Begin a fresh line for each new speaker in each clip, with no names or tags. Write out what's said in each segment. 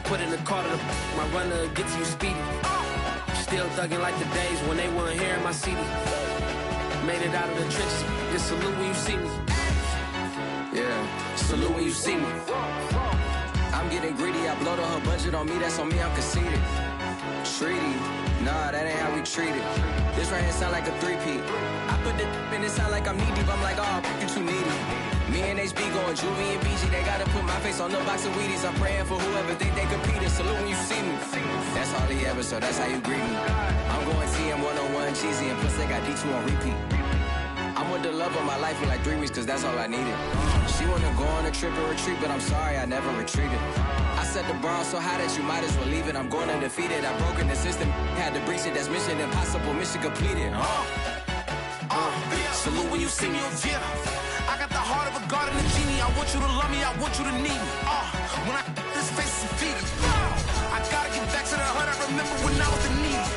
put in the car to my runner, get to you speedy. Still thugging like the days when they weren't here in my city. Made it out of the trenches, just salute when you see me. Yeah, salute when you see me. I'm getting greedy, I blow the whole budget on me, that's on me, I'm conceited. Treaty, nah, that ain't how we treat it. This right here sound like a three-peat. I put the in it sound like I'm knee-deep, I'm like, oh, you too needy. Me and HB going Juvie and BG, they gotta put my face on the box of Wheaties. I'm praying for whoever think they competing, salute when you see me. That's all he ever, so that's how you greet me. I'm going TM 101 cheesy, and plus they got D2 on repeat. I'm with the love of my life for like 3 weeks, cause that's all I needed. She wanna go on a trip or retreat, but I'm sorry, I never retreated. I set the bar so high that you might as well leave it. I'm going undefeated, I've broken the system. Had to breach it, that's mission impossible, mission completed. Salute when you see me, yeah. I got the heart of a god and a genie. I want you to love me, I want you to need me. When I this face is feed I gotta get back to the hood. I remember when I was the needy.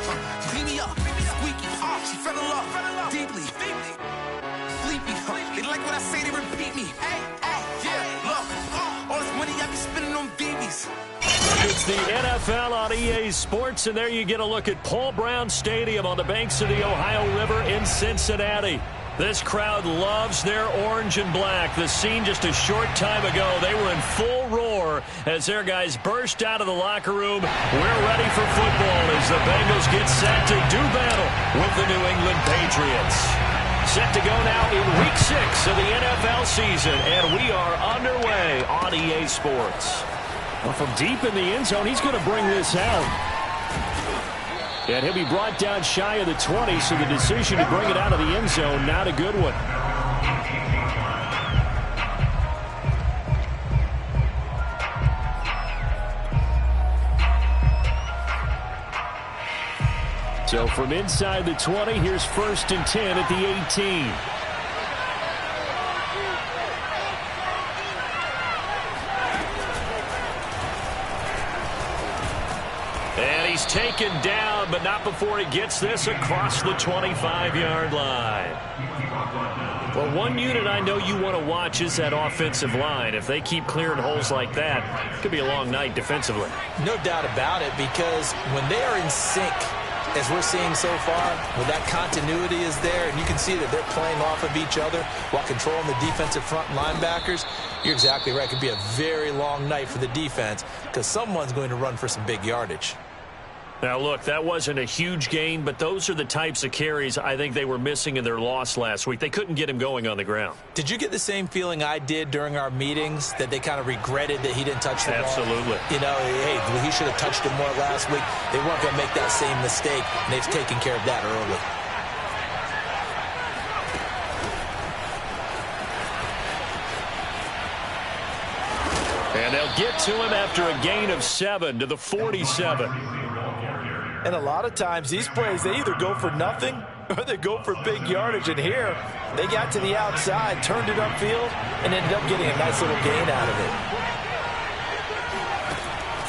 Clean me up, squeaky. She fell in love deeply. Sleepy. They like what I say, they repeat me. Yeah, look. All this money I be spending on BBs.
It's the NFL on EA Sports, and there you get a look at Paul Brown Stadium on the banks of the Ohio River in Cincinnati. This crowd loves their orange and black. The scene just a short time ago, they were in full roar as their guys burst out of the locker room. We're ready for football as the Bengals get set to do battle with the New England Patriots. Set to go now in Week 6 of the NFL season, and we are underway on EA Sports. Well, from deep in the end zone, he's going to bring this out. And he'll be brought down shy of the 20, so the decision to bring it out of the end zone, not a good one. So from inside the 20, here's 1st and 10 at the 18. He's taken down, but not before he gets this across the 25-yard line. Well, one unit I know you want to watch is that offensive line. If they keep clearing holes like that, it could be a long night defensively.
No doubt about it, because when they are in sync, as we're seeing so far, when that continuity is there, and you can see that they're playing off of each other while controlling the defensive front linebackers, you're exactly right. It could be a very long night for the defense because someone's going to run for some big yardage.
Now, look, that wasn't a huge gain, but those are the types of carries I think they were missing in their loss last week. They couldn't get him going on the ground.
Did you get the same feeling I did during our meetings, that they kind of regretted that he didn't touch the ball?
Absolutely.
You know, hey, he should have touched it more last week. They weren't going to make that same mistake, and they've taken care of that early.
And they'll get to him after a gain of 7 to the 47.
And a lot of times these plays, they either go for nothing or they go for big yardage. And here, they got to the outside, turned it upfield, and ended up getting a nice little gain out of it.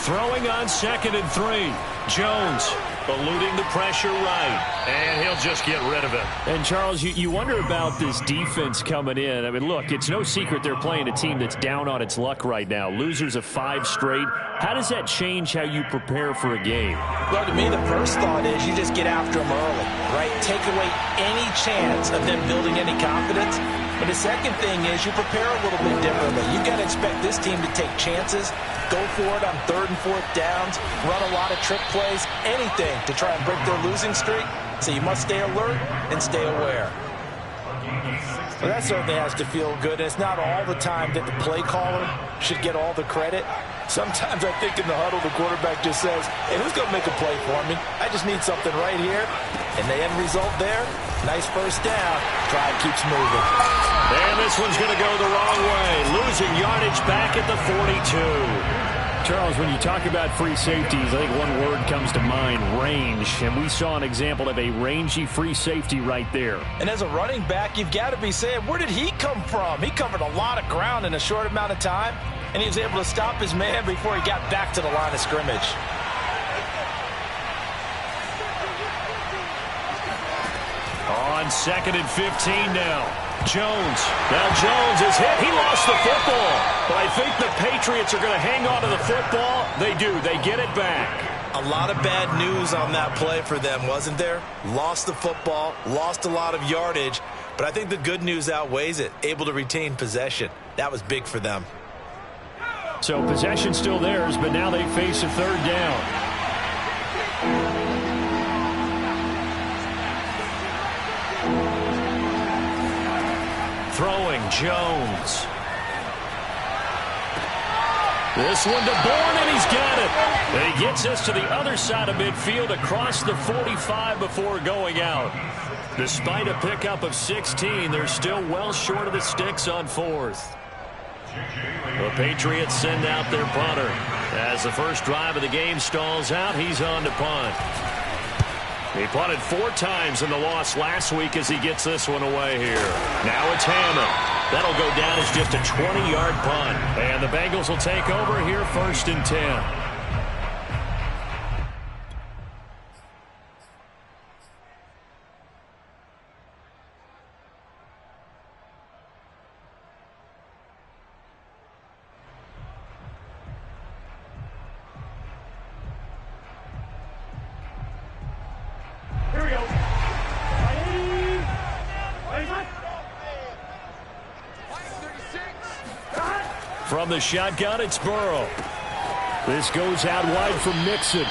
Throwing on 2nd and 3. Jones eluding the pressure right, and he'll just get rid of it. And, Charles, you wonder about this defense coming in. I mean, look, it's no secret they're playing a team that's down on its luck right now. Losers of 5 straight. How does that change how you prepare for a game?
Well, to me, the first thought is you just get after them early, right? Take away any chance of them building any confidence. But the second thing is you prepare a little bit differently. You've got to expect this team to take chances, go for it on 3rd and 4th downs, run a lot of trick plays, anything to try and break their losing streak. So you must stay alert and stay aware. Well, that certainly has to feel good. It's not all the time that the play caller should get all the credit. Sometimes I think in the huddle, the quarterback just says, hey, who's going to make a play for me? I just need something right here. And the end result there, nice first down. Drive keeps moving.
And this one's going to go the wrong way. Losing yardage back at the 42. Charles, when you talk about free safeties, I think one word comes to mind, range. And we saw an example of a rangy free safety right there.
And as a running back, you've got to be saying, where did he come from? He covered a lot of ground in a short amount of time, and he was able to stop his man before he got back to the line of scrimmage.
On 2nd and 15 now. Jones. Now Jones is hit. He lost lost the football. But I think the Patriots are going to hang on to the football. They do. They get it back.
A lot of bad news on that play for them, wasn't there? Lost the football, lost a lot of yardage, but I think the good news outweighs it. Able to retain possession. That was big for them.
So possession still theirs, but now they face a third down. Throwing, Jones. This one to Bourne, and he's got it. And he gets us to the other side of midfield across the 45 before going out. Despite a pickup of 16, they're still well short of the sticks on fourth. The Patriots send out their punter. As the first drive of the game stalls out, he's on to punt. He punted 4 times in the loss last week as he gets this one away here. Now it's Hammond. That'll go down as just a 20-yard punt. And the Bengals will take over here 1st and 10. From the shotgun, it's Burrow. This goes out wide from Mixon.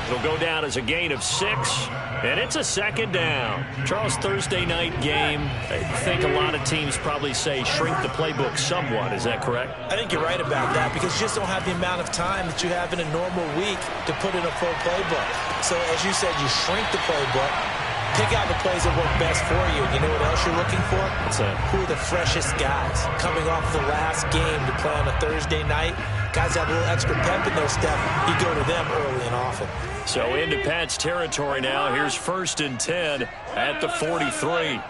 It'll go down as a gain of 6, and it's a 2nd down. Charles, Thursday night game, I think a lot of teams probably say shrink the playbook somewhat. Is that correct?
I think you're right about that because you just don't have the amount of time that you have in a normal week to put in a full playbook. So, as you said, you shrink the playbook. Pick out the plays that work best for you. You know what else you're looking for?
What's that?
Who are the freshest guys coming off the last game to play on a Thursday night? Guys have a little extra pep in their step. You go to them early and often.
So into Pat's territory now. Here's 1st and 10 at the 43.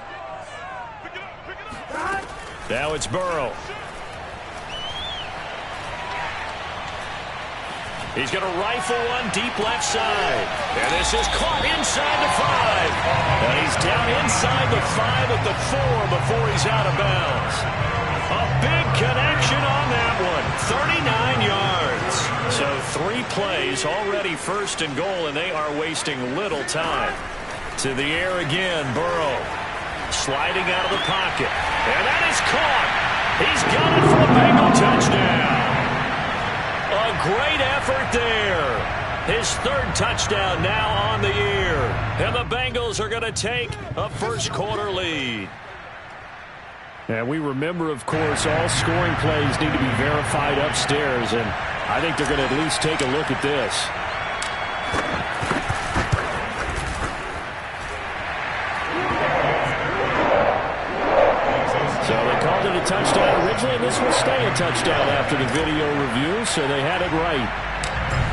Now it's Burrow. He's going to rifle one deep left side. And this is caught inside the 5. And he's down inside the 5 at the 4 before he's out of bounds. A big connection on that one. 39 yards. So 3 plays already 1st and goal, and they are wasting little time. To the air again, Burrow. Sliding out of the pocket. And that is caught. He's got it for a Bengal touchdown. A great effort there. His 3rd touchdown now on the year. And the Bengals are going to take a first-quarter lead. And we remember, of course, all scoring plays need to be verified upstairs. And I think they're going to at least take a look at this. So they called it a touchdown originally, and this will stay a touchdown after the video review, so they had it right.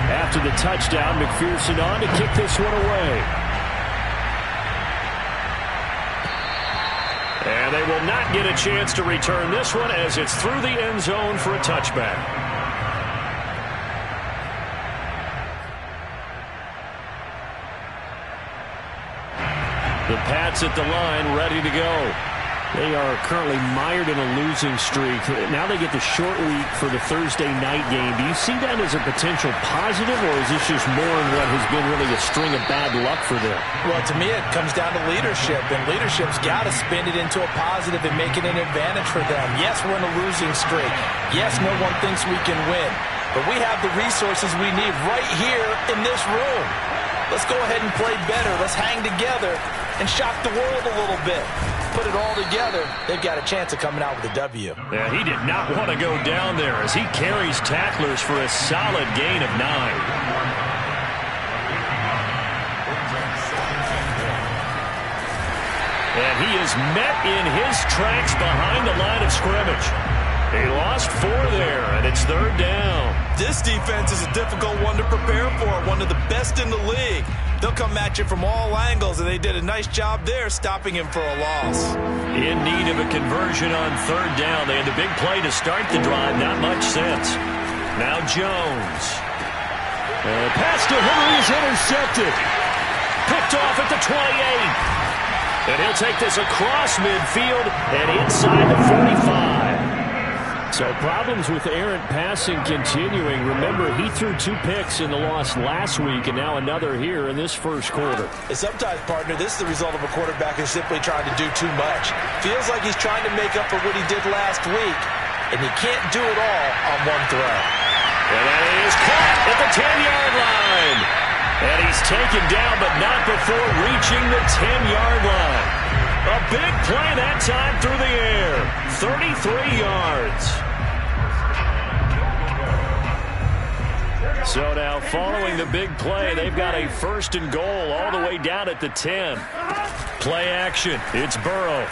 After the touchdown, McPherson on to kick this one away. And they will not get a chance to return this one as it's through the end zone for a touchback. The Pats at the line, ready to go. They are currently mired in a losing streak. Now they get the short week for the Thursday night game. Do you see that as a potential positive, or is this just more in what has been really a string of bad luck for them?
Well, to me, it comes down to leadership, and leadership's got to spin it into a positive and make it an advantage for them. Yes, we're in a losing streak. Yes, no one thinks we can win. But we have the resources we need right here in this room. Let's go ahead and play better. Let's hang together and shock the world a little bit. Put it all together, they've got a chance of coming out with a W.
Yeah, he did not want to go down there as he carries tacklers for a solid gain of 9. And he is met in his tracks behind the line of scrimmage. He lost 4 there, and it's 3rd down.
This defense is a difficult one to prepare for, one of the best in the league. They'll come at you from all angles, and they did a nice job there stopping him for a loss.
In need of a conversion on 3rd down. They had the big play to start the drive, not much sense. Now Jones. Pass to Henry is intercepted. Picked off at the 28. And he'll take this across midfield and inside the 45. So problems with errant passing continuing. Remember, he threw 2 picks in the loss last week and now another here in this first quarter.
And sometimes, partner, this is the result of a quarterback who's simply trying to do too much. Feels like he's trying to make up for what he did last week, and he can't do it all on one throw.
And that is caught at the 10-yard line. And he's taken down, but not before reaching the 10-yard line. A big play that time through the air. 33 yards. So now following the big play, they've got a 1st and goal all the way down at the 10. Play action. It's Burrow.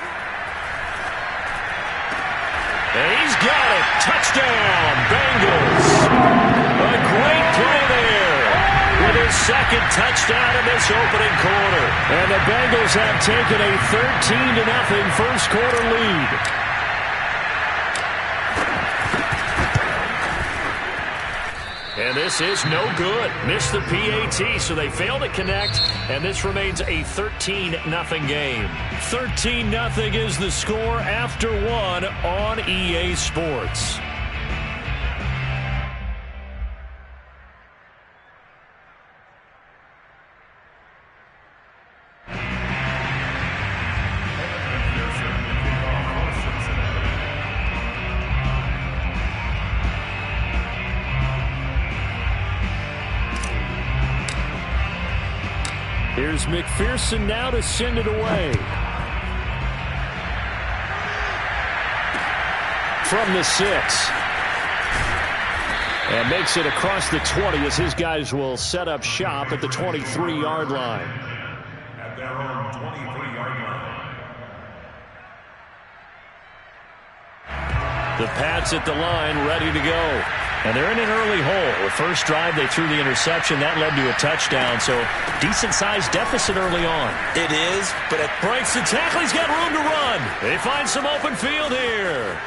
And he's got it. Touchdown, Bengals. A great play there with his 2nd touchdown in this opening quarter. And the Bengals have taken a 13-0 first quarter lead. And this is no good. Missed the PAT, so they fail to connect, and this remains a 13-0 game. 13-0 is the score after 1 on EA Sports. Here's McPherson now to send it away. From the 6. And makes it across the 20 as his guys will set up shop at the 23-yard line.
At their own 23-yard line.
The Pats at the line ready to go. And they're in an early hole. The first drive, they threw the interception. That led to a touchdown, so decent-sized deficit early on.
It is, but it
breaks the tackle. He's got room to run. They find some open field here.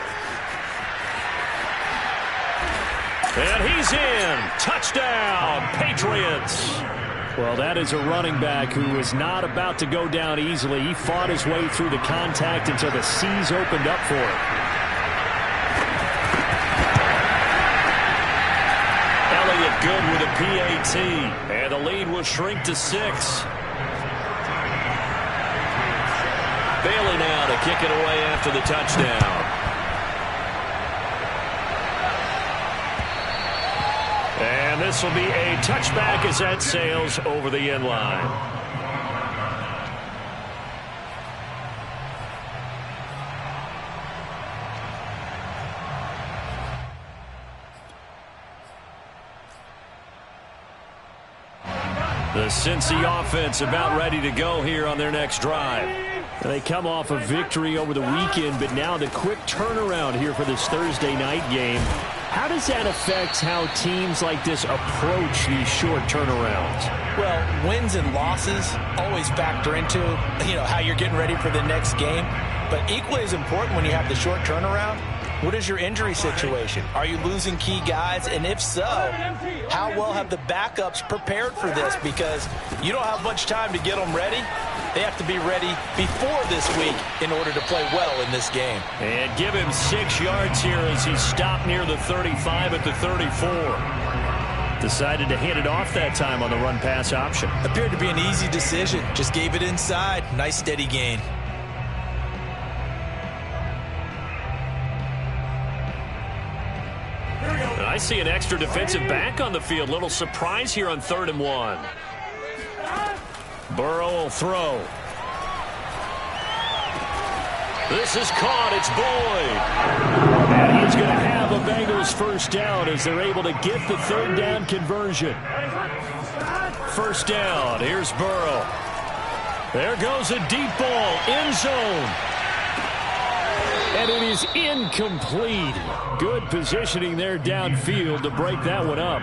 And he's in. Touchdown, Patriots. Well, that is a running back who was not about to go down easily. He fought his way through the contact until the C's opened up for him. Good with a PAT, and the lead will shrink to 6. Bailey now to kick it away after the touchdown. And this will be a touchback as that sails over the end line. The Cincy offense about ready to go here on their next drive. They come off a victory over the weekend, but now the quick turnaround here for this Thursday night game. How does that affect how teams like this approach these short turnarounds?
Well, wins and losses always factor into, how you're getting ready for the next game. But equally as important when you have the short turnaround, what is your injury situation? Are you losing key guys? And if so, how well have the backups prepared for this? Because you don't have much time to get them ready. They have to be ready before this week in order to play well in this game.
And give him 6 yards here as he stopped near the 35 at the 34. Decided to hand it off that time on the run-pass option.
Appeared to be an easy decision. Just gave it inside. Nice steady gain.
I see an extra defensive back on the field. Little surprise here on 3rd and 1. Burrow will throw. This is caught. It's Boyd. And he's going to have a Bengals first down as they're able to get the 3rd down conversion. First down. Here's Burrow. There goes a deep ball. End zone. And it is incomplete. Good positioning there downfield to break that one up.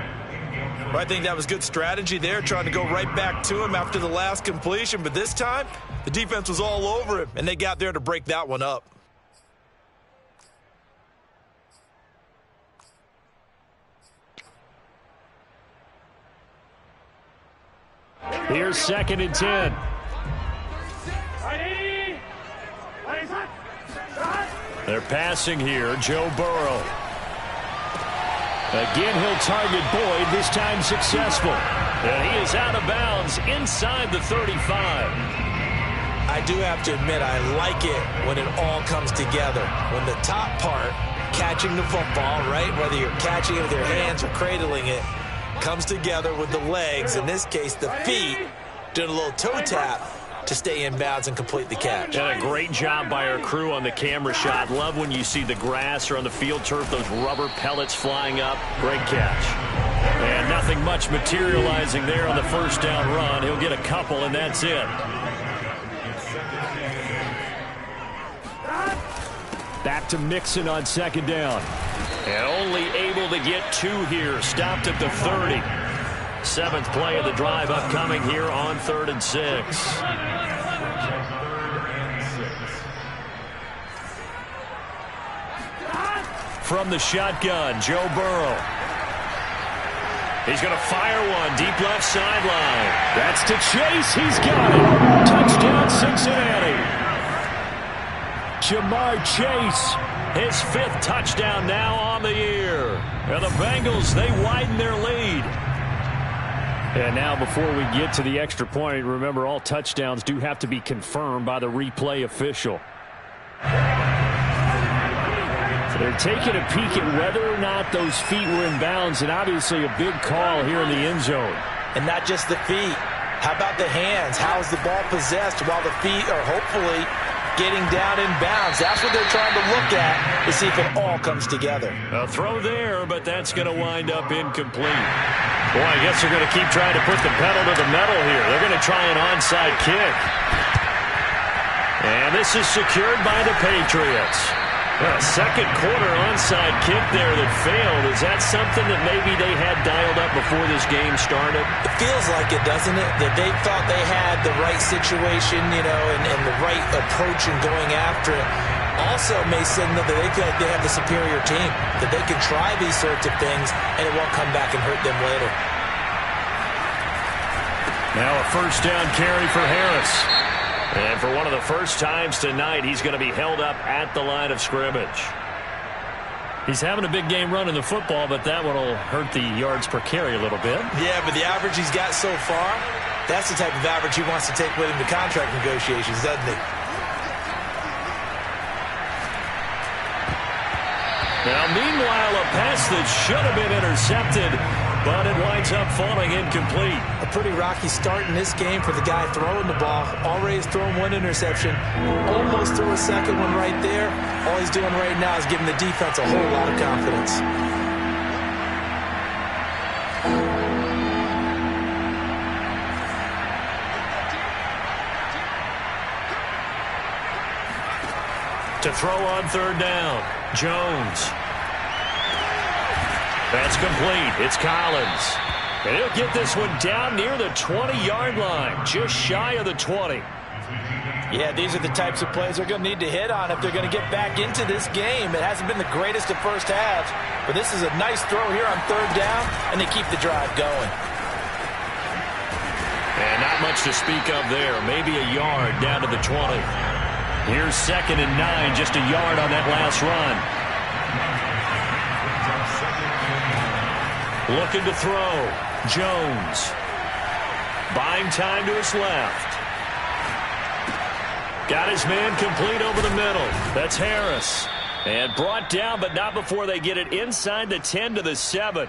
Well, I think that was good strategy there, trying to go right back to him after the last completion. But this time, the defense was all over him, and they got there to break that one up.
Here's 2nd and 10. They're passing here. Joe Burrow. Again, he'll target Boyd, this time successful. And he is out of bounds inside the 35.
I do have to admit, I like it when it all comes together. When the top part, catching the football, right, whether you're catching it with your hands or cradling it, comes together with the legs, in this case the feet, doing a little toe tap to stay in bounds and complete the catch.
And a great job by our crew on the camera shot. Love when you see the grass or on the field turf, those rubber pellets flying up. Great catch. And nothing much materializing there on the first down run. He'll get a couple, and that's it. Back to Mixon on second down. And only able to get 2 here. Stopped at the 30. 7th play of the drive upcoming here on 3rd and 6. From the shotgun, Joe Burrow. He's going to fire one deep left sideline. That's to Chase. He's got it. Touchdown, Cincinnati. Jamar Chase, his 5th touchdown now on the year. And the Bengals, they widen their lead. And now before we get to the extra point, remember all touchdowns do have to be confirmed by the replay official. They're taking a peek at whether or not those feet were in bounds, and obviously a big call here in the end zone.
And not just the feet. How about the hands? How is the ball possessed while the feet are hopefully getting down in bounds? That's what they're trying to look at to see if it all comes together.
A throw there, but that's going to wind up incomplete. Boy, I guess they're going to keep trying to put the pedal to the metal here. They're going to try an onside kick. And this is secured by the Patriots. A second quarter onside kick there that failed. Is that something that maybe they had dialed up before this game started?
It feels like it, doesn't it? That they thought they had the right situation, you know, and the right approach in going after it. Also may signal that they feel like they have the superior team, that they can try these sorts of things and it won't come back and hurt them later.
Now a first down carry for Harris. And for one of the first times tonight, he's going to be held up at the line of scrimmage. He's having a big game running the football, but that one will hurt the yards per carry a little bit.
Yeah, but the average he's got so far, that's the type of average he wants to take with him to contract negotiations, doesn't he?
Now, meanwhile, a pass that should have been intercepted, but it winds up falling incomplete.
A pretty rocky start in this game for the guy throwing the ball. Already has thrown 1 interception. Almost threw a second one right there. All he's doing right now is giving the defense a whole lot of confidence.
To throw on 3rd down, Jones. That's complete. It's Collins. And he'll get this one down near the 20-yard line, just shy of the 20.
Yeah, these are the types of plays they're going to need to hit on if they're going to get back into this game. It hasn't been the greatest of first halves, but this is a nice throw here on 3rd down, and they keep the drive going.
And not much to speak of there. Maybe a yard down to the 20. Here's 2nd and 9, just a yard on that last run. Looking to throw. Jones. Buying time to his left. Got his man complete over the middle. That's Harris. And brought down, but not before they get it inside the 10 to the 7.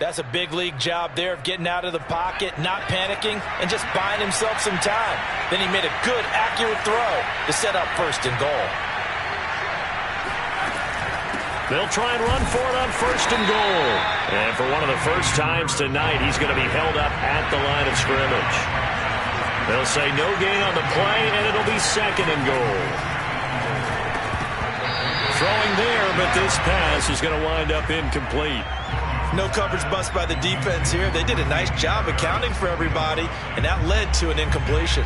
That's a big league job there of getting out of the pocket, not panicking, and just buying himself some time. Then he made a good, accurate throw to set up 1st and goal.
They'll try and run for it on 1st and goal. And for one of the first times tonight, he's going to be held up at the line of scrimmage. They'll say no gain on the play, and it'll be 2nd and goal. Throwing there, but this pass is going to wind up incomplete.
No coverage bust by the defense here. They did a nice job accounting for everybody, and that led to an incompletion.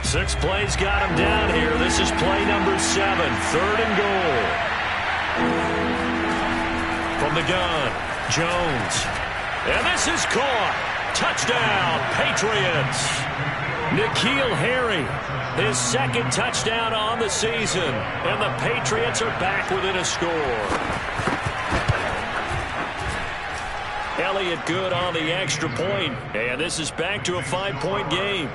Six plays got him down here. This is play number 7, 3rd and goal. From the gun, Jones. And this is caught. Touchdown, Patriots. N'Keal Harry, his second touchdown on the season. And the Patriots are back within a score. Elliott good on the extra point. And this is back to a 5-point game.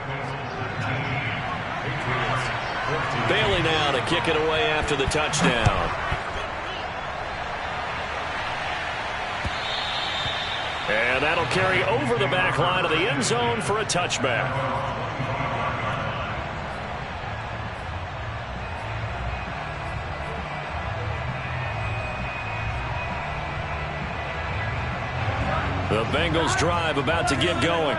Bailey now to kick it away after the touchdown. And that'll carry over the back line of the end zone for a touchback. The Bengals drive about to get going.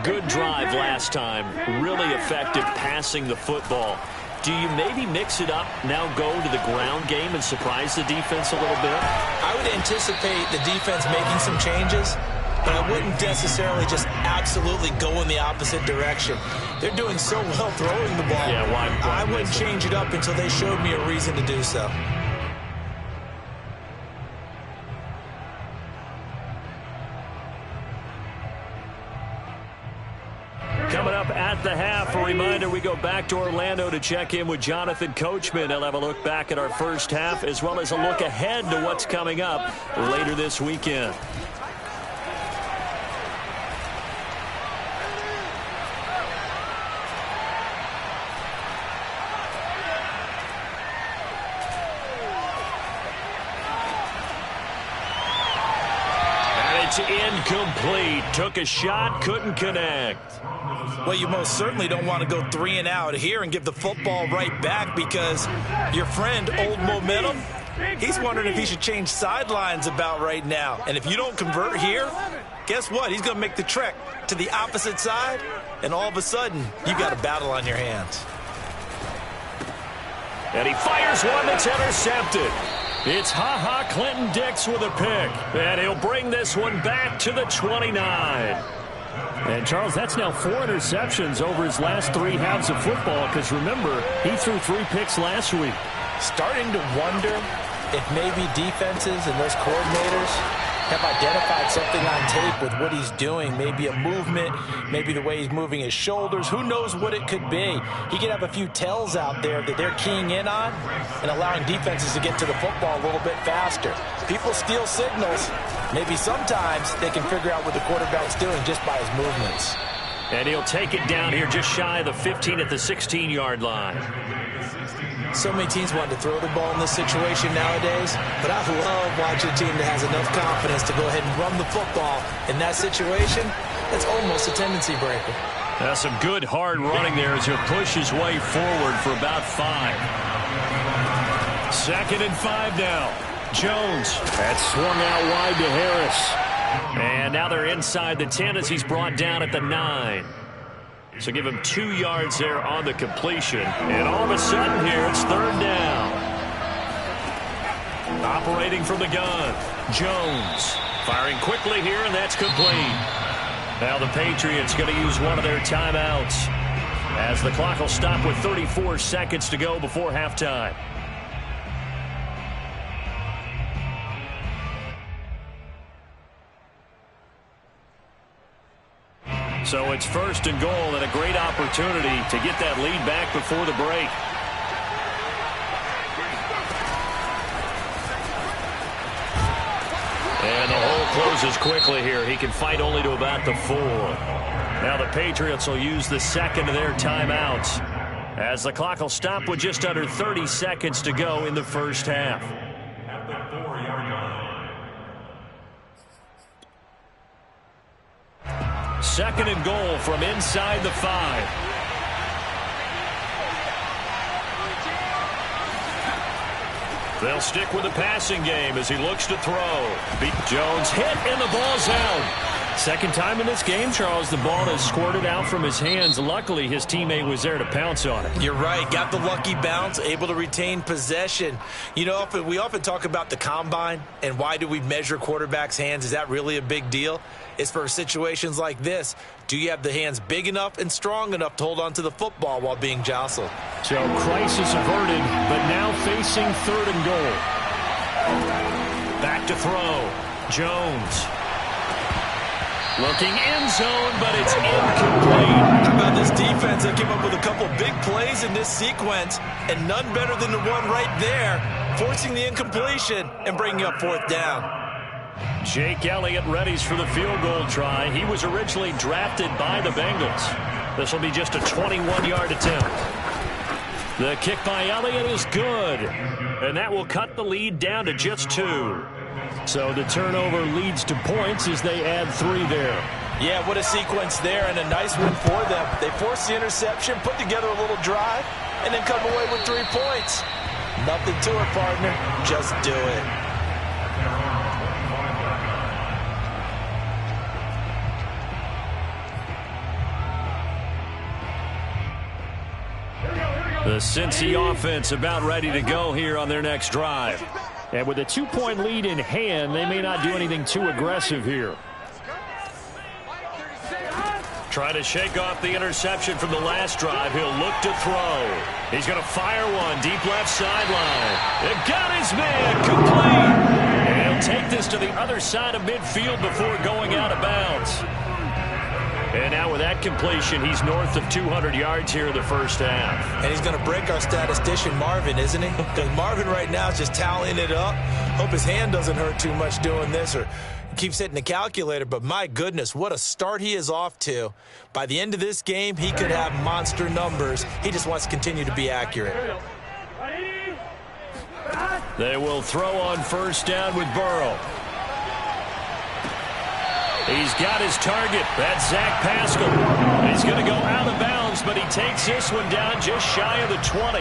Good drive last time. Really effective passing the football. Do you maybe mix it up, now go to the ground game and surprise the defense a little bit?
I would anticipate the defense making some changes, but I wouldn't necessarily just absolutely go in the opposite direction. They're doing so well throwing the ball.
Yeah, why
I wouldn't change it up until they showed me a reason to do so.
Coming up at the half, a reminder, we go back to Orlando to check in with Jonathan Coachman. He'll have a look back at our first half as well as a look ahead to what's coming up later this weekend. And it's incomplete. Took a shot, couldn't connect.
Well, you most certainly don't want to go 3 and out here and give the football right back because your friend, Old Momentum, he's wondering if he should change sidelines about right now. And if you don't convert here, guess what? He's going to make the trek to the opposite side, and all of a sudden, you got a battle on your hands.
And he fires one that's intercepted. It's Ha-Ha Clinton-Dix with a pick. And he'll bring this one back to the 29.
And, Charles, that's now 4 interceptions over his last 3 halves of football because, remember, he threw 3 picks last week.
Starting to wonder if maybe defenses and those coordinators have identified something on tape with what he's doing. Maybe a movement, maybe the way he's moving his shoulders. Who knows what it could be? He could have a few tells out there that they're keying in on and allowing defenses to get to the football a little bit faster. People steal signals. Maybe sometimes they can figure out what the quarterback's doing just by his movements.
And he'll take it down here just shy of the 15 at the 16-yard line.
So many teams want to throw the ball in this situation nowadays, but I love watching a team that has enough confidence to go ahead and run the football. In that situation, that's almost a tendency breaker.
That's some good hard running there as he'll push his way forward for about 5. 2nd and 5 now. Jones. That swung out wide to Harris. And now they're inside the 10 as he's brought down at the 9. So give him 2 yards there on the completion. And all of a sudden here, it's 3rd down. Operating from the gun, Jones. Firing quickly here, and that's complete. Now the Patriots going to use one of their timeouts as the clock will stop with 34 seconds to go before halftime. So it's 1st and goal and a great opportunity to get that lead back before the break. And the hole closes quickly here. He can fight only to about the 4. Now the Patriots will use the 2nd of their timeouts as the clock will stop with just under 30 seconds to go in the first half. 2nd and goal from inside the 5. They'll stick with the passing game as he looks to throw. Beat Jones hit and the ball's out.
Second time in this game, Charles, the ball has squirted out from his hands. Luckily, his teammate was there to pounce on it.
You're right. Got the lucky bounce, able to retain possession. You know, we often talk about the combine and why do we measure quarterbacks' hands. Is that really a big deal? It's for situations like this. Do you have the hands big enough and strong enough to hold on to the football while being jostled?
So crisis averted, but now facing 3rd and goal.
Back to throw. Jones. Looking end zone, but it's incomplete.
How about this defense that came up with a couple big plays in this sequence, and none better than the one right there, forcing the incompletion and bringing up 4th down.
Jake Elliott readies for the field goal try. He was originally drafted by the Bengals. This will be just a 21-yard attempt. The kick by Elliott is good, and that will cut the lead down to just 2. So the turnover leads to points as they add 3 there.
Yeah, what a sequence there, and a nice win for them. They forced the interception, put together a little drive, and then come away with 3 points. Nothing to it, partner. Just do it.
The Cincy offense about ready to go here on their next drive.
And with a 2-point lead in hand, they may not do anything too aggressive here.
Trying to shake off the interception from the last drive. He'll look to throw. He's going to fire one deep left sideline. It got his man complete. And he'll take this to the other side of midfield before going out of bounds. And now with that completion, he's north of 200 yards here in the first half.
And he's going to break our statistician, Marvin, isn't he? Because Marvin right now is just tallying it up. Hope his hand doesn't hurt too much doing this or keeps hitting the calculator. But my goodness, what a start he is off to. By the end of this game, he could have monster numbers. He just wants to continue to be accurate.
They will throw on first down with Burrow. He's got his target. That's Zach Pascal. He's going to go out of bounds, but he takes this one down just shy of the 20.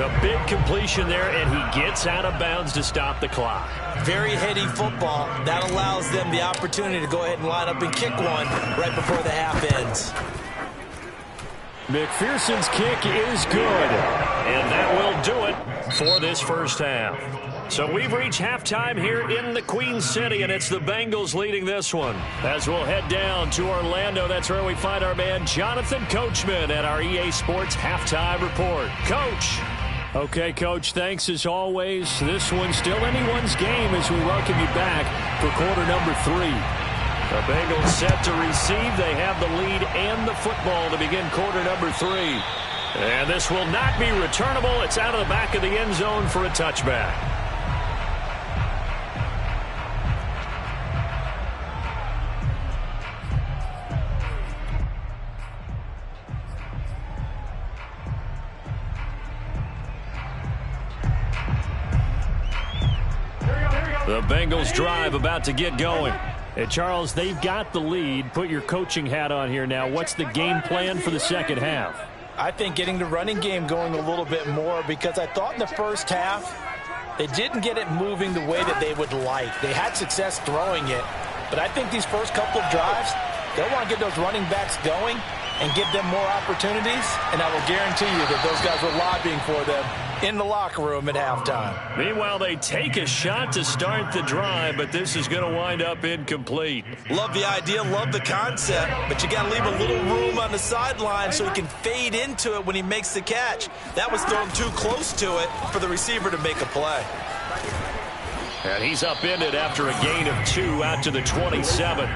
A big completion there, and he gets out of bounds to stop the clock.
Very heady football. That allows them the opportunity to go ahead and line up and kick one right before the half ends.
McPherson's kick is good, and that will do it for this first half. So we've reached halftime here in the Queen City, and it's the Bengals leading this one. As we'll head down to Orlando, that's where we find our man Jonathan Coachman at our EA Sports Halftime Report. Coach.
Okay, Coach, thanks as always. This one's still anyone's game as we welcome you back for quarter number 3.
The Bengals set to receive. They have the lead and the football to begin quarter number 3. And this will not be returnable. It's out of the back of the end zone for a touchback. The Bengals drive about to get going.
And Charles, they've got the lead. Put your coaching hat on here now. What's the game plan for the second half?
I think getting the running game going a little bit more, because I thought in the first half they didn't get it moving the way that they would like. They had success throwing it, but I think these first couple of drives, they'll want to get those running backs going and give them more opportunities, and I will guarantee you that those guys were lobbying for them in the locker room at halftime.
Meanwhile, they take a shot to start the drive, but this is going to wind up incomplete.
Love the idea, love the concept, but you got to leave a little room on the sideline so he can fade into it when he makes the catch. That was thrown too close to it for the receiver to make a play.
And he's upended after a gain of 2 out to the 27.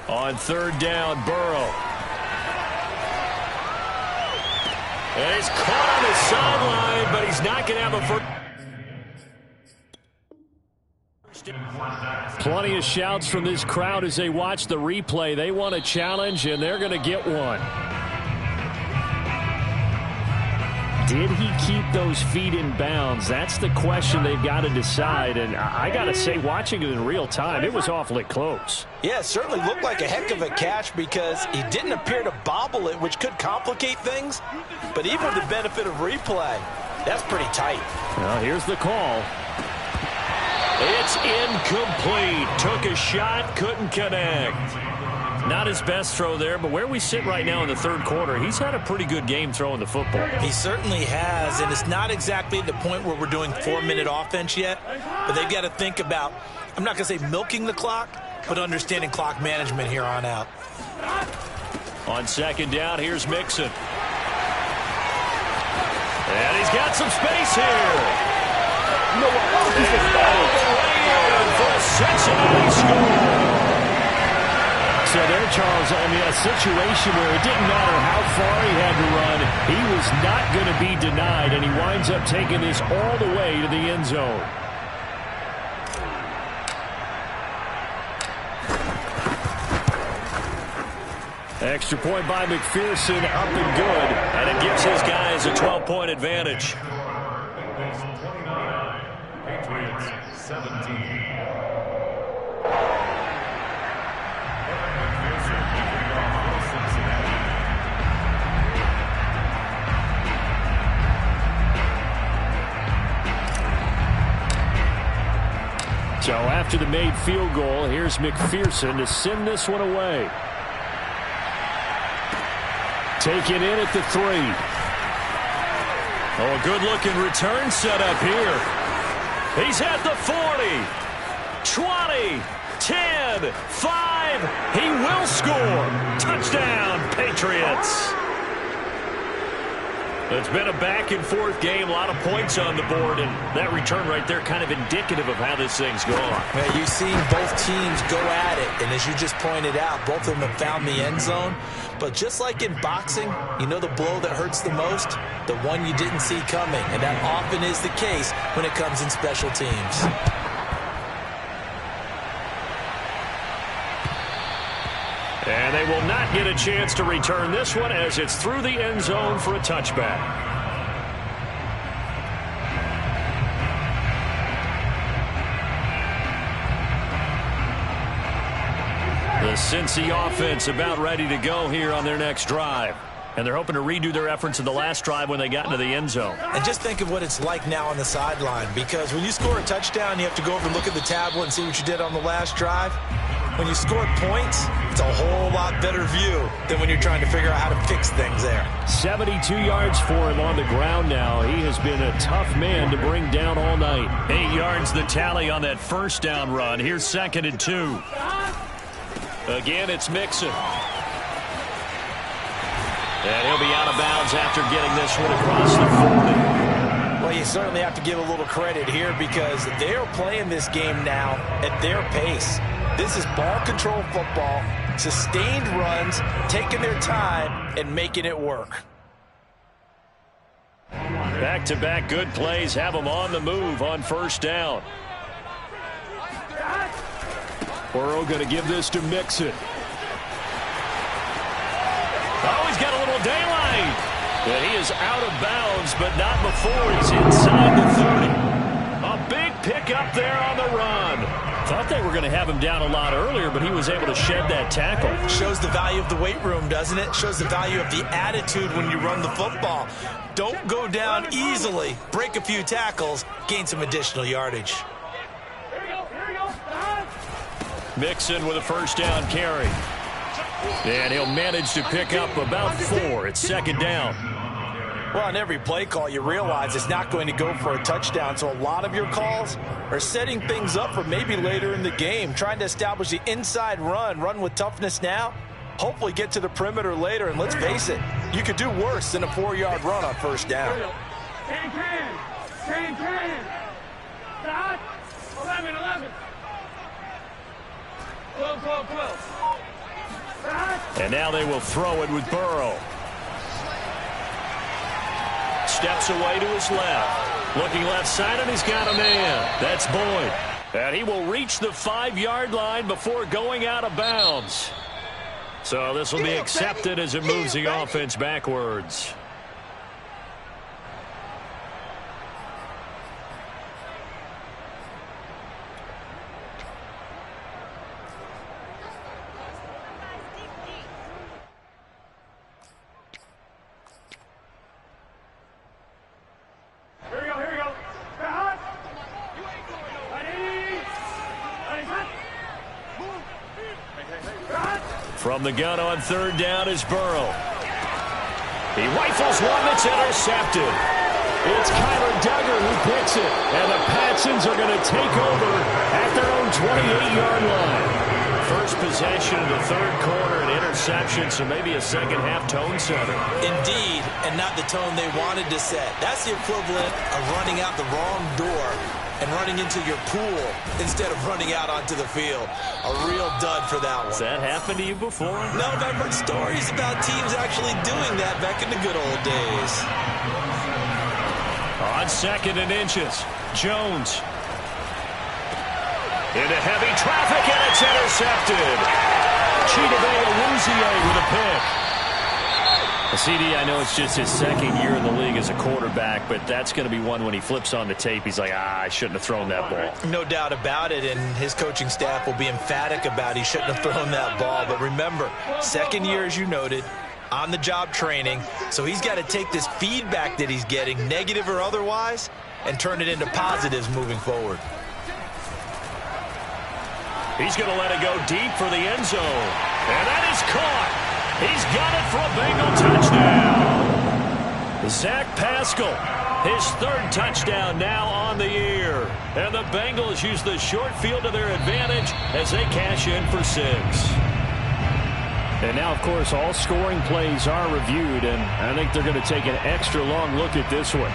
On third down, Burrow. And he's caught on the sideline, but he's not going to have a first.
Plenty of shouts from this crowd as they watch the replay. They want a challenge, and they're going to get one. Did he keep those feet in bounds? That's the question they've got to decide. And I got to say, watching it in real time, it was awfully close.
Yeah, it certainly looked like a heck of a catch because he didn't appear to bobble it, which could complicate things. But even with the benefit of replay, that's pretty tight.
Well, here's the call.
It's incomplete. Took a shot, couldn't connect. Not his best throw there, but where we sit right now in the third quarter, he's had a pretty good game throwing the football.
He certainly has, and it's not exactly at the point where we're doing 4-minute offense yet, but they've got to think about, I'm not going to say milking the clock, but understanding clock management here on out.
On second down, here's Mixon. And he's got some space here. All the way in for a Cincinnati score.
So there, Charles, I mean, a situation where it didn't matter how far he had to run, he was not going to be denied, and he winds up taking this all the way to the end zone. Extra point by McPherson, up and good,
and it gives his guys a 12-point advantage.
Patriots 17.
So after the made field goal, here's McPherson to send this one away. Taken in at the 3.
Oh, a good-looking return set up here. He's at the 40, 20, 10, 5. He will score. Touchdown, Patriots. It's been a back-and-forth game, a lot of points on the board, and that return right there kind of indicative of how this thing's going.
Man, you've seen both teams go at it, and as you just pointed out, both of them have found the end zone. But just like in boxing, you know the blow that hurts the most? The one you didn't see coming, and that often is the case when it comes in special teams.
And they will not get a chance to return this one as it's through the end zone for a touchback. The Cincy offense about ready to go here on their next drive. And they're hoping to redo their efforts in the last drive when they got into the end zone.
And just think of what it's like now on the sideline, because when you score a touchdown, you have to go over and look at the tablet and see what you did on the last drive. When you score points, it's a whole lot better view than when you're trying to figure out how to fix things there.
72 yards for him on the ground now. He has been a tough man to bring down all night.
8 yards the tally on that first down run. Here's 2nd and 2. Again, it's Mixon. And he'll be out of bounds after getting this one across the 40.
Well, you certainly have to give a little credit here because they are playing this game now at their pace. This is ball control football, sustained runs, taking their time, and making it work.
Back-to-back good plays have them on the move on first down.
Burrow going to give this to Mixon.
Oh, he's got a little daylight. And he is out of bounds, but not before he's inside the 30. A big pickup there on the run. Thought they were going to have him down a lot earlier, but he was able to shed that tackle.
Shows the value of the weight room, doesn't it? Shows the value of the attitude when you run the football. Don't go down easily. Break a few tackles. Gain some additional yardage.
Mixon with a first down carry. And he'll manage to pick up about 4. It's 2nd down.
Well, on every play call, you realize it's not going to go for a touchdown. So a lot of your calls are setting things up for maybe later in the game, trying to establish the inside run with toughness now, hopefully get to the perimeter later. And let's face it, you could do worse than a 4-yard run on first down.
10-10. 11. 12.
And now they will throw it with Burrow. Steps away to his left. Looking left side, and he's got a man. That's Boyd. And he will reach the 5-yard line before going out of bounds. So this will be accepted as it moves the offense backwards. From From the gun on third down is Burrow. He rifles one that's intercepted. It's Kyler Duggar who picks it. And the Patsons are going to take over at their own 28-yard line. First possession of the third quarter, an interception, so maybe a second-half tone setter.
Indeed, and not the tone they wanted to set. That's the equivalent of running out the wrong door and running into your pool instead of running out onto the field. A real dud for that one.
Has that happened to you before?
No, but I've heard stories about teams actually doing that back in the good old days.
On second and inches, Jones. Into heavy traffic, and it's intercepted. Chidobe Awuzie with a pick. CD, I know it's just his second year in the league as a quarterback, but that's going to be one when he flips on the tape. He's like, I shouldn't have thrown that ball.
No doubt about it, and his coaching staff will be emphatic about he shouldn't have thrown that ball. But remember, second year, as you noted, on-the-job training, so he's got to take this feedback that he's getting, negative or otherwise, and turn it into positives moving forward.
He's going to let it go deep for the end zone. And that is caught. He's got it for a Bengal touchdown. Zach Pascal, his third touchdown now on the year. And the Bengals use the short field to their advantage as they cash in for 6.
And now, of course, all scoring plays are reviewed, and I think they're going to take an extra long look at this one.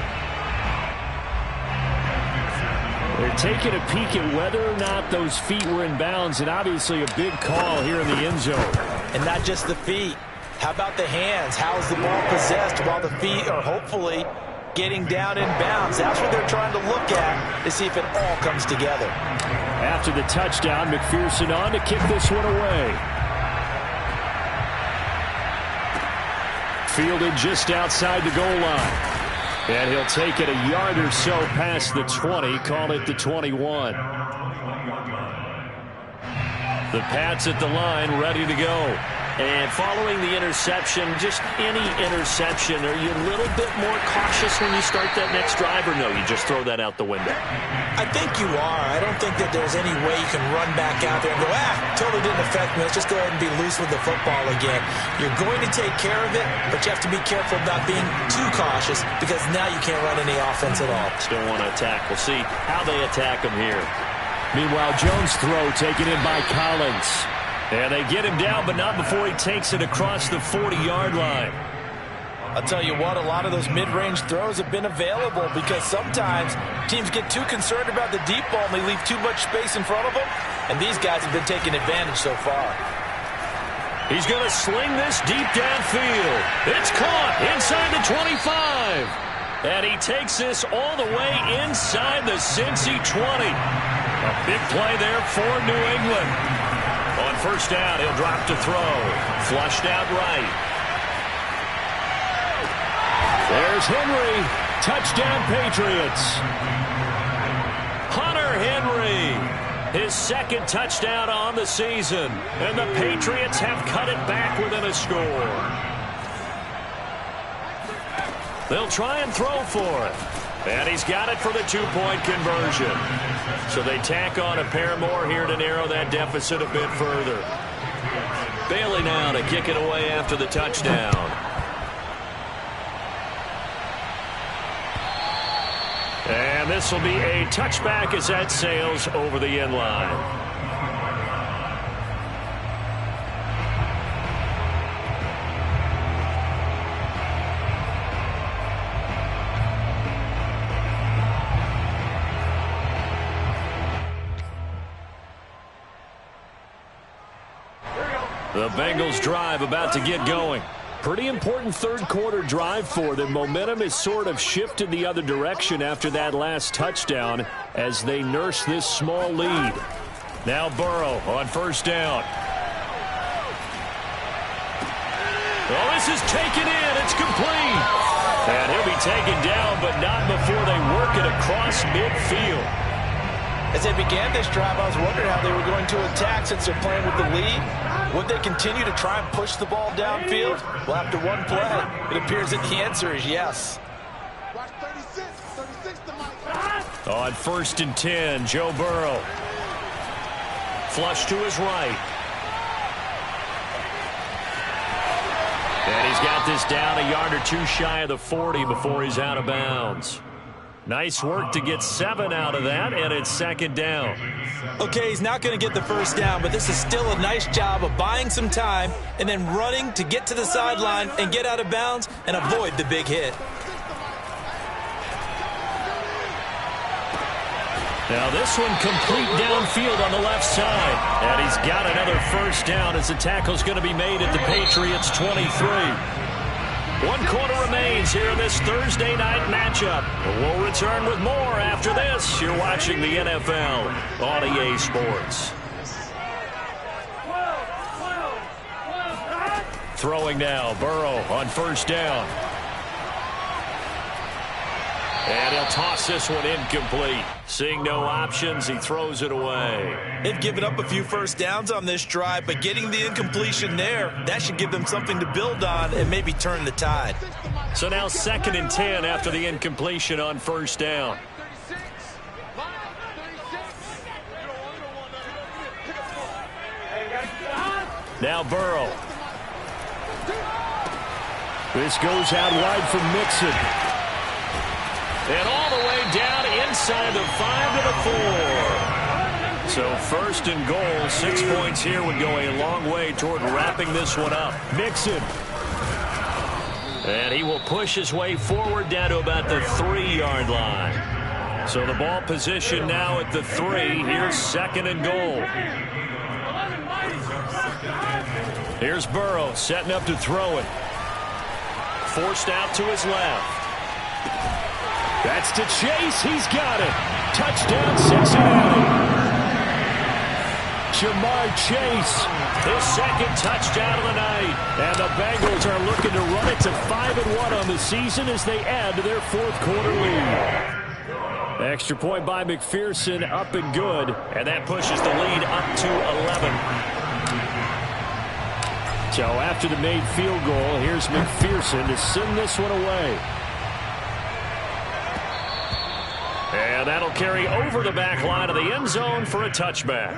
They're taking a peek at whether or not those feet were in bounds, and obviously a big call here in the end zone.
And not just the feet. How about the hands? How is the ball possessed while the feet are hopefully getting down in bounds? That's what they're trying to look at to see if it all comes together.
After the touchdown, McPherson on to kick this one away. Fielded just outside the goal line. And he'll take it a yard or so past the 20, call it the 21. The Pats at the line, ready to go. And following the interception, just any interception, are you a little bit more cautious when you start that next drive, or no, you just throw that out the window?
I think you are. I don't think that there's any way you can run back out there and go, totally didn't affect me. Let's just go ahead and be loose with the football again. You're going to take care of it, but you have to be careful about being too cautious because now you can't run any offense at all.
Still want to attack. We'll see how they attack him here.
Meanwhile, Jones' throw taken in by Collins. And they get him down, but not before he takes it across the 40-yard line.
I'll tell you what, a lot of those mid-range throws have been available because sometimes teams get too concerned about the deep ball and they leave too much space in front of them, and these guys have been taking advantage so far.
He's going to sling this deep downfield. It's caught inside the 25. And he takes this all the way inside the Cincy 20. A big play there for New England. On first down, he'll drop to throw. Flushed out right.
There's Henry. Touchdown, Patriots.
Hunter Henry. His second touchdown on the season. And the Patriots have cut it back within a score. They'll try and throw for it. And he's got it for the two-point conversion. So they tack on a pair more here to narrow that deficit a bit further. Bailey now to kick it away after the touchdown. And this will be a touchback as that sails over the end line. The Bengals drive about to get going. Pretty important third quarter drive for them. Momentum has sort of shifted the other direction after that last touchdown as they nurse this small lead. Now Burrow on first down. Well, this is taken in. It's complete. And he'll be taken down, but not before they work it across midfield.
As they began this drive, I was wondering how they were going to attack since they're playing with the lead. Would they continue to try and push the ball downfield? Well, after one play, it appears that the answer is yes.
On first and 10, Joe Burrow. Flush to his right. And he's got this down a yard or two shy of the 40 before he's out of bounds. Nice work to get 7 out of that, and it's second down.
Okay, he's not going to get the first down, but this is still a nice job of buying some time and then running to get to the sideline and get out of bounds and avoid the big hit.
Now this one complete downfield on the left side. And he's got another first down as the tackle's going to be made at the Patriots 23. 1 quarter remains here in this Thursday night matchup. We'll return with more after this. You're watching the NFL on EA Sports. Throwing now, Burrow on first down. And he'll toss this one incomplete. Seeing no options, he throws it away.
They've given up a few first downs on this drive, but getting the incompletion there, that should give them something to build on and maybe turn the tide.
So now 2nd and 10 after the incompletion on first down. Now Burrow. This goes out wide for Mixon. And all the way down inside the 5 to the 4. So first and goal, 6 points here would go a long way toward wrapping this one up. Mixon. And he will push his way forward down to about the 3-yard line. So the ball position now at the 3. Here's 2nd and goal. Here's Burrow setting up to throw it. Forced out to his left. That's to Chase. He's got it. Touchdown, Cincinnati. Jamar Chase, his 2nd touchdown of the night. And the Bengals are looking to run it to 5-1 on the season as they add to their 4th quarter lead. Extra point by McPherson, up and good. And that pushes the lead up to 11. So after the made field goal, here's McPherson to send this one away. And that'll carry over the back line of the end zone for a touchback.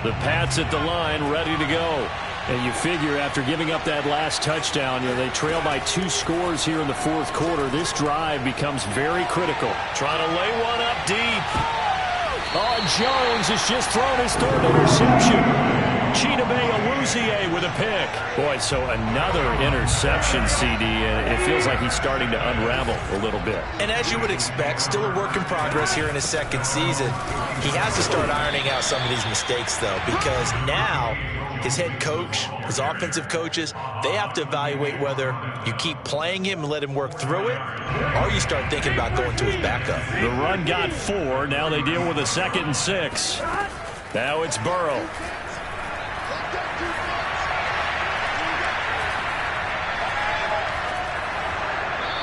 The Pats at the line, ready to go. And you figure after giving up that last touchdown, they trail by 2 scores here in the 4th quarter. This drive becomes very critical. Trying to lay one up deep. Oh, Jones has just thrown his 3rd interception. Chidobe Awuzie with a pick. Boy, so another interception, CD, and it feels like he's starting to unravel a little bit.
And as you would expect, still a work in progress here in his 2nd season. He has to start ironing out some of these mistakes, though, because now his head coach, his offensive coaches, they have to evaluate whether you keep playing him and let him work through it, or you start thinking about going to his backup.
The run got 4. Now they deal with a 2nd and 6. Now it's Burrow.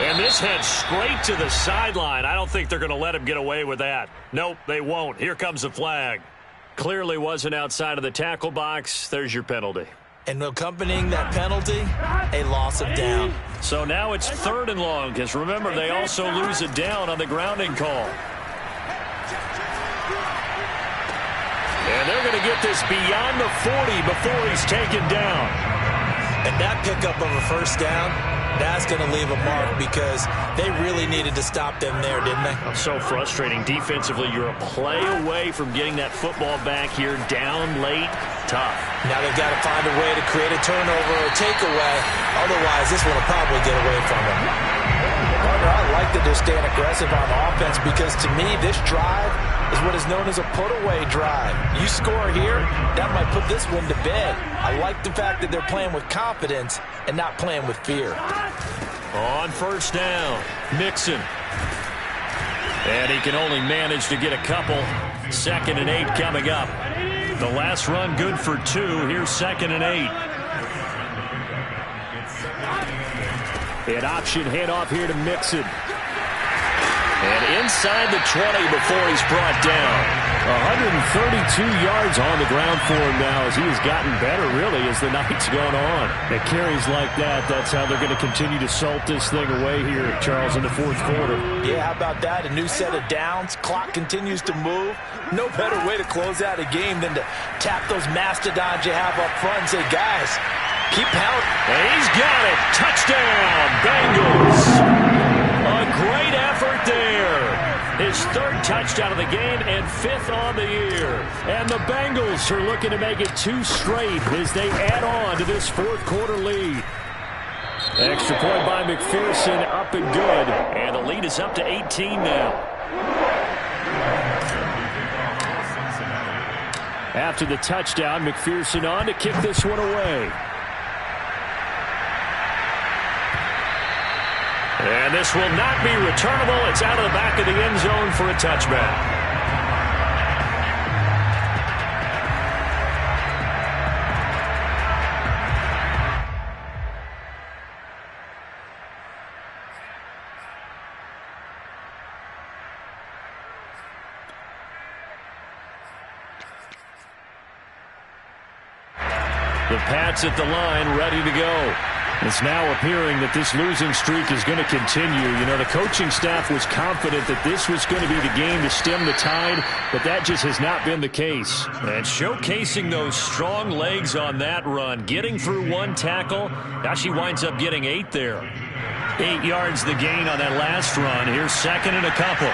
And this heads straight to the sideline. I don't think they're going to let him get away with that. Nope, they won't. Here comes the flag. Clearly wasn't outside of the tackle box. There's your penalty.
And accompanying that penalty, a loss of down.
So now it's 3rd and long, because remember, they also lose it down on the grounding call. And they're going to get this beyond the 40 before he's taken down.
And that pickup of a first down, that's going to leave a mark because they really needed to stop them there, didn't they?
So frustrating. Defensively, you're a play away from getting that football back here down late. Tough.
Now they've got to find a way to create a turnover or takeaway. Otherwise, this one will probably get away from them. Partner, I like that they're staying aggressive on offense because to me, this drive is what is known as a put-away drive. You score here, that might put this one to bed. I like the fact that they're playing with confidence and not playing with fear.
On first down, Mixon. And he can only manage to get a couple. 2nd and 8 coming up. The last run good for 2. Here's 2nd and 8. An option handoff here to Mixon. And inside the 20 before he's brought down. 132 yards on the ground for him now as he has gotten better, really, as the night's gone on. It carries like that. That's how they're going to continue to salt this thing away here, Charles, in the fourth quarter.
Yeah, how about that? A new set of downs. Clock continues to move. No better way to close out a game than to tap those mastodons you have up front and say, guys, keep pounding.
And he's got it. Touchdown, Bengals. A great effort there. His third touchdown of the game and fifth on the year. And the Bengals are looking to make it 2 straight as they add on to this fourth quarter lead. Extra point by McPherson, up and good. And the lead is up to 18 now. After the touchdown, McPherson on to kick this one away. And this will not be returnable. It's out of the back of the end zone for a touchback. The Pats at the line, ready to go. It's now appearing that this losing streak is going to continue. You know, the coaching staff was confident that this was going to be the game to stem the tide, but that just has not been the case. And showcasing those strong legs on that run, getting through 1 tackle. Now she winds up getting 8 there. 8 yards the gain on that last run. Here's second and a couple.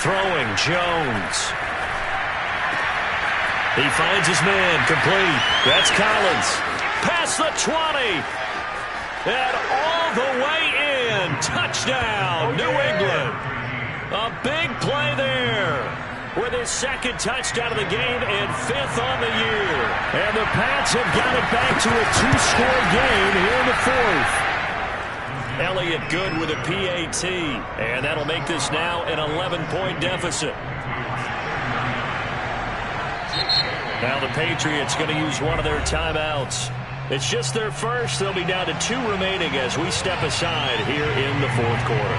Throwing, Jones. He finds his man, complete. That's Collins. Past the 20. And all the way in. Touchdown, New England. A big play there with his second touchdown of the game and 5th on the year. And the Pats have got it back to a 2-score game here in the 4th. Elliott good with a PAT. And that'll make this now an 11-point deficit. Now the Patriots going to use one of their timeouts. It's just their first. They'll be down to 2 remaining as we step aside here in the 4th quarter.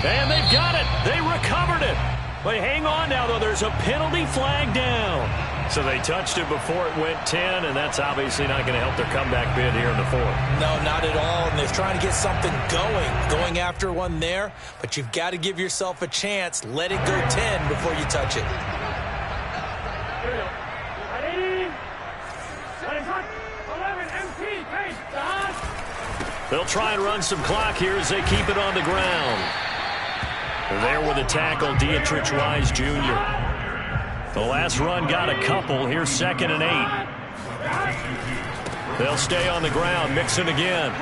And they've got it. They recovered it. But hang on now, though. There's a penalty flag down. So they touched it before it went 10, and that's obviously not going to help their comeback bid here in the 4th.
No, not at all. And they're trying to get something going after one there. But you've got to give yourself a chance. Let it go 10 before you touch it.
They'll try and run some clock here as they keep it on the ground. There with a tackle, Dietrich Wise Jr. The last run got a couple. Here's second and 8. They'll stay on the ground. Mixon again.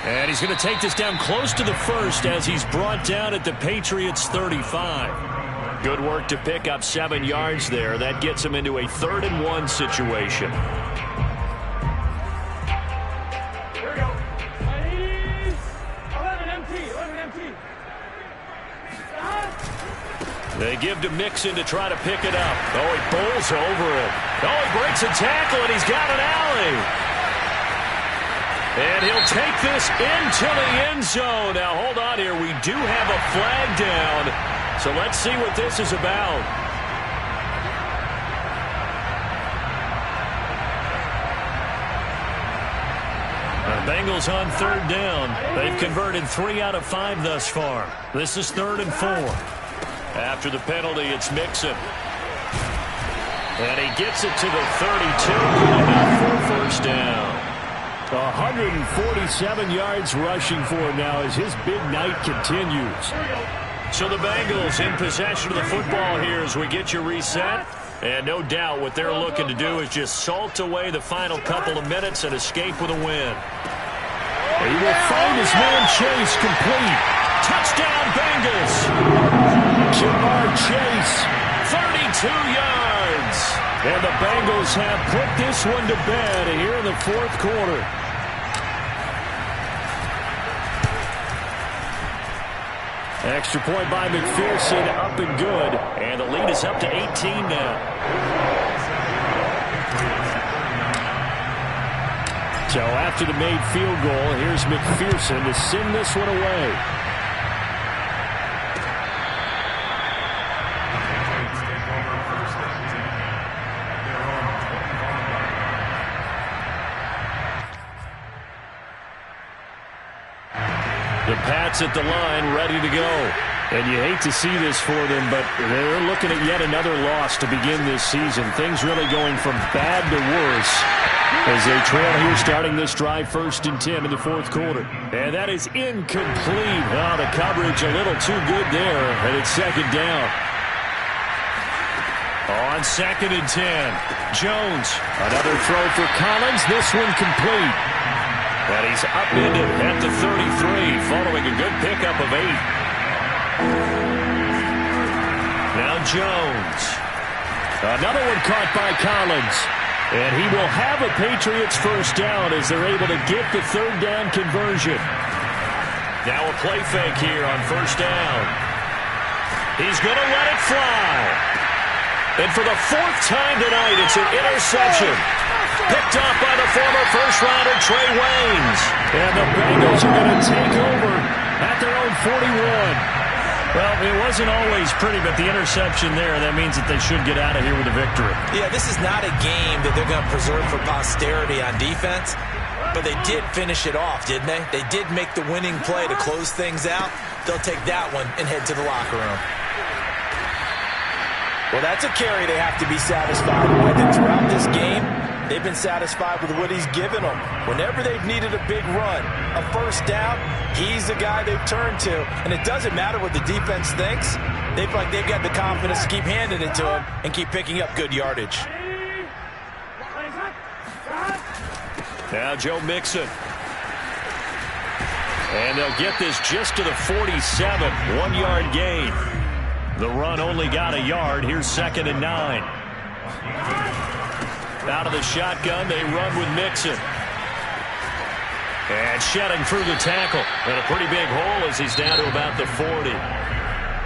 And he's going to take this down close to the first as he's brought down at the Patriots' 35. Good work to pick up 7 yards there. That gets him into a 3rd and 1 situation.
Here we go. 11 empty.
They give to Mixon to try to pick it up. Oh, he bowls over it. Oh, he breaks a tackle, and he's got an alley. And he'll take this into the end zone. Now, hold on here. We do have a flag down. So let's see what this is about. The Bengals on 3rd down. They've converted 3 out of 5 thus far. This is 3rd and 4. After the penalty, it's Mixon. And he gets it to the 32. Good enough for a first down. 147 yards rushing for him now as his big night continues. So the Bengals in possession of the football here as we get you reset. And no doubt what they're looking to do is just salt away the final couple of minutes and escape with a win. He will find his man Chase complete. Touchdown Bengals. Jamar Chase, 32 yards. And the Bengals have put this one to bed here in the 4th quarter. Extra point by McPherson, up and good. And the lead is up to 18 now. So after the made field goal, here's McPherson to send this one away. The Pats at the line, ready to go. And you hate to see this for them, but they're looking at yet another loss to begin this season. Things really going from bad to worse as they trail here starting this drive 1st and 10 in the 4th quarter. And that is incomplete. Oh, the coverage a little too good there, and it's 2nd down. On 2nd and 10, Jones. Another throw for Collins. This one complete. And he's upended at the 33, following a good pickup of 8. Now Jones. Another one caught by Collins. And he will have a Patriots 1st down as they're able to get the 3rd down conversion. Now a play fake here on 1st down. He's going to let it fly. And for the 4th time tonight, it's an interception. Picked off by the former first-rounder Trey Waynes. And the Bengals are going to take over at their own 41. Well, it wasn't always pretty, but the interception there, that means that they should get out of here with a victory.
Yeah, this is not a game that they're going to preserve for posterity on defense, but they did finish it off, didn't they? They did make the winning play to close things out. They'll take that one and head to the locker room. Well, that's a carry they have to be satisfied with, and throughout this game, they've been satisfied with what he's given them. Whenever they've needed a big run, a 1st down, he's the guy they've turned to. And it doesn't matter what the defense thinks. They feel like they've got the confidence to keep handing it to him and keep picking up good yardage.
Now Joe Mixon. And they'll get this just to the 47, 1-yard gain. The run only got a yard. Here's 2nd and 9. Out of the shotgun, they run with Mixon. And shedding through the tackle. And a pretty big hole as he's down to about the 40.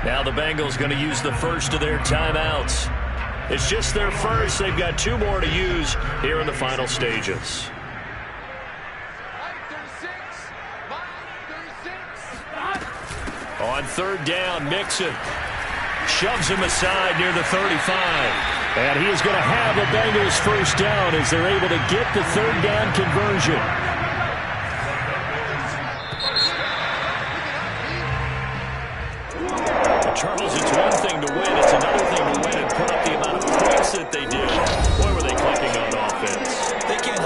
Now the Bengals going to use the first of their timeouts. It's just their first. They've got 2 more to use here in the final stages. On 3rd down, Mixon shoves him aside near the 35. And he is going to have a Bengals 1st down as they're able to get the 3rd down conversion. Charles, it's one thing to win. It's another thing to win and put up the amount of points that they did.